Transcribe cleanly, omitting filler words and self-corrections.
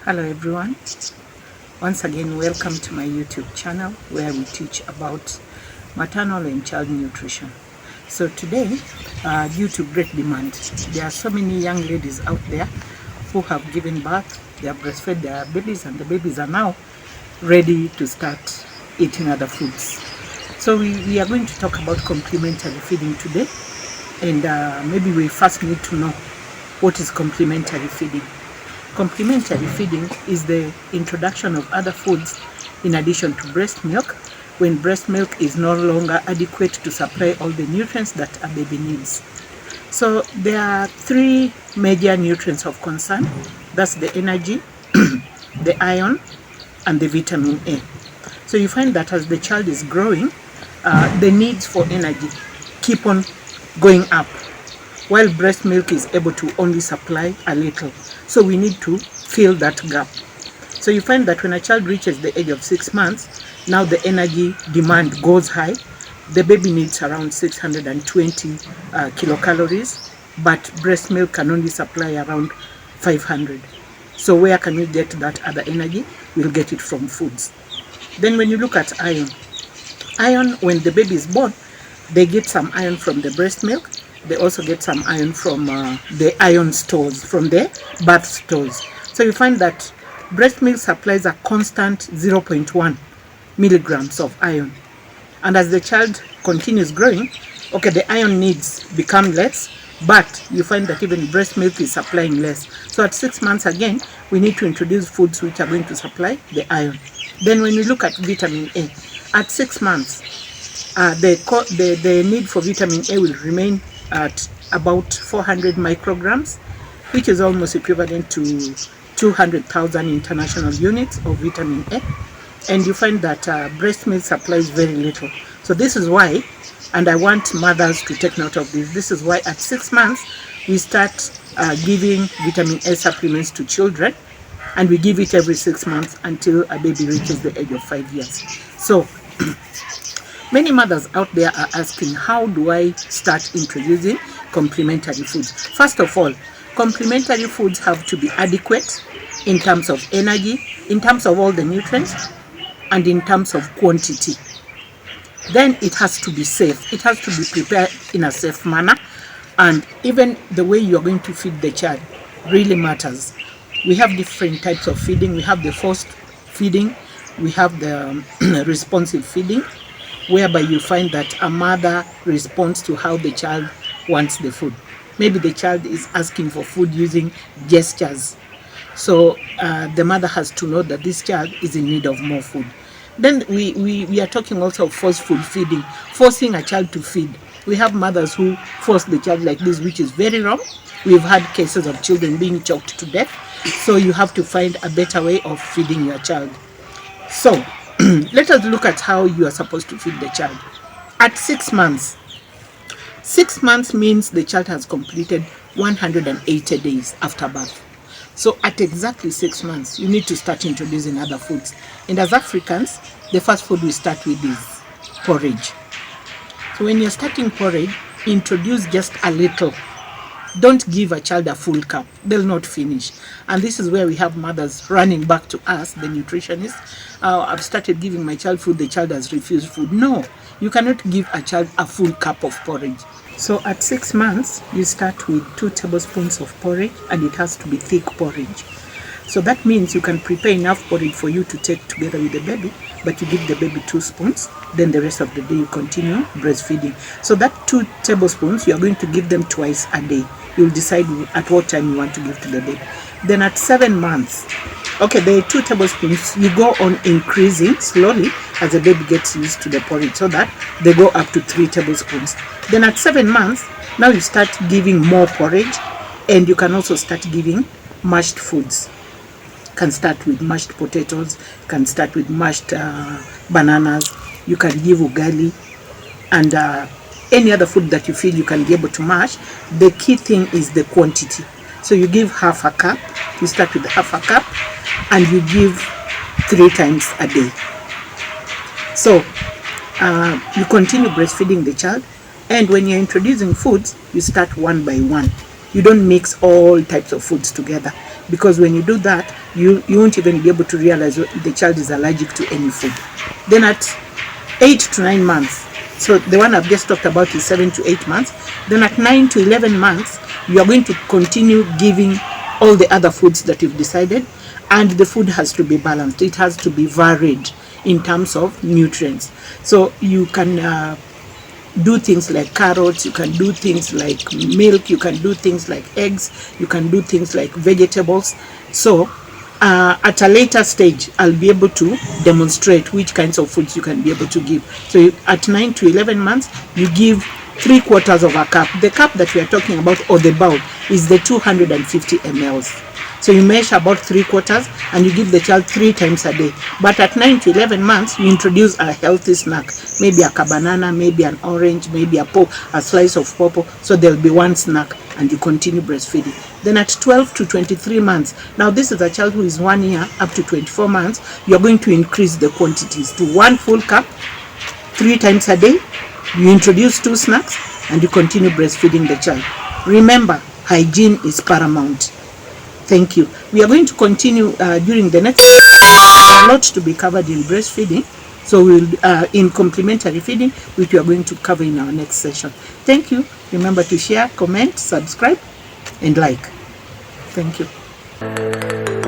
Hello everyone, once again welcome to my YouTube channel where we teach about maternal and child nutrition. So today, due to great demand, there are so many young ladies out there who have given birth, they have breastfed their babies, and the babies are now ready to start eating other foods. So we are going to talk about complementary feeding today, and maybe we first need to know what is complementary feeding. Complementary feeding is the introduction of other foods in addition to breast milk when breast milk is no longer adequate to supply all the nutrients that a baby needs. So there are three major nutrients of concern. That's the energy, the iron, and the vitamin A. So you find that as the child is growing, the needs for energy keep on going up, while breast milk is able to only supply a little. So we need to fill that gap. So you find that when a child reaches the age of 6 months, now the energy demand goes high. The baby needs around 620 kilocalories, but breast milk can only supply around 500. So where can we get that other energy? We'll get it from foods. Then when you look at iron, when the baby is born, they get some iron from the breast milk. They also get some iron from the iron stores, from the birth stores. So you find that breast milk supplies a constant 0.1 milligrams of iron. And as the child continues growing, okay, the iron needs become less, but you find that even breast milk is supplying less. So at 6 months again, we need to introduce foods which are going to supply the iron. Then when we look at vitamin A, at 6 months, the need for vitamin A will remain at about 400 micrograms, which is almost equivalent to 200,000 international units of vitamin A. And you find that breast milk supplies very little. So this is why, and I want mothers to take note of this is why at 6 months we start giving vitamin A supplements to children, and we give it every 6 months until a baby reaches the age of 5 years. So many mothers out there are asking, how do I start introducing complementary foods? First of all, complementary foods have to be adequate in terms of energy, in terms of all the nutrients, and in terms of quantity. Then it has to be safe. It has to be prepared in a safe manner, and even the way you are going to feed the child really matters. We have different types of feeding. We have the forced feeding, we have the responsive feeding, whereby you find that a mother responds to how the child wants the food. Maybe the child is asking for food using gestures. So the mother has to know that this child is in need of more food. Then we are talking also of forceful feeding, forcing a child to feed. We have mothers who force the child like this, which is very wrong. We've had cases of children being choked to death. So you have to find a better way of feeding your child. So let us look at how you are supposed to feed the child. At 6 months, 6 months means the child has completed 180 days after birth. So at exactly 6 months, you need to start introducing other foods. And as Africans, the first food we start with is porridge. So when you're starting porridge, introduce just a little. Don't give a child a full cup. They'll not finish. And this is where we have mothers running back to us, the nutritionists. I've started giving my child food. The child has refused food. No, you cannot give a child a full cup of porridge. So at 6 months, you start with 2 tablespoons of porridge, and it has to be thick porridge. So that means you can prepare enough porridge for you to take together with the baby, but you give the baby 2 spoons, then the rest of the day you continue breastfeeding. So that 2 tablespoons, you are going to give them twice a day. You'll decide at what time you want to give to the baby. Then at 7 months, okay, the 2 tablespoons, you go on increasing slowly as the baby gets used to the porridge, so that they go up to 3 tablespoons. Then at 7 months, now you start giving more porridge, and you can also start giving mashed foods. You can start with mashed potatoes, you can start with mashed bananas, you can give ugali, and any other food that you feel you can be able to mash. The key thing is the quantity. So you give half a cup, you start with half a cup, and you give 3 times a day. So you continue breastfeeding the child, and when you're introducing foods, you start one by one. You don't mix all types of foods together, because when you do that, you won't even be able to realize the child is allergic to any food. Then at 8 to 9 months, so the one I've just talked about is 7 to 8 months. Then at 9 to 11 months, you are going to continue giving all the other foods that you've decided, and the food has to be balanced. It has to be varied in terms of nutrients. So you can do things like carrots, you can do things like milk, you can do things like eggs, you can do things like vegetables. So at a later stage, I'll be able to demonstrate which kinds of foods you can be able to give. So at 9 to 11 months, you give 3/4 of a cup. The cup that we are talking about, or the bowl, is the 250 mLs. So you measure about 3/4 and you give the child 3 times a day. But at 9 to 11 months, you introduce a healthy snack, maybe a banana, maybe an orange, maybe a slice of pawpaw. So there'll be one snack, and you continue breastfeeding. Then at 12 to 23 months, now this is a child who is 1 year up to 24 months, you're going to increase the quantities to 1 full cup, 3 times a day. You introduce 2 snacks, and you continue breastfeeding the child. Remember, hygiene is paramount. Thank you. We are going to continue during the next. A lot to be covered in breastfeeding, so we'll in complementary feeding, which we are going to cover in our next session. Thank you. Remember to share, comment, subscribe, and like. Thank you.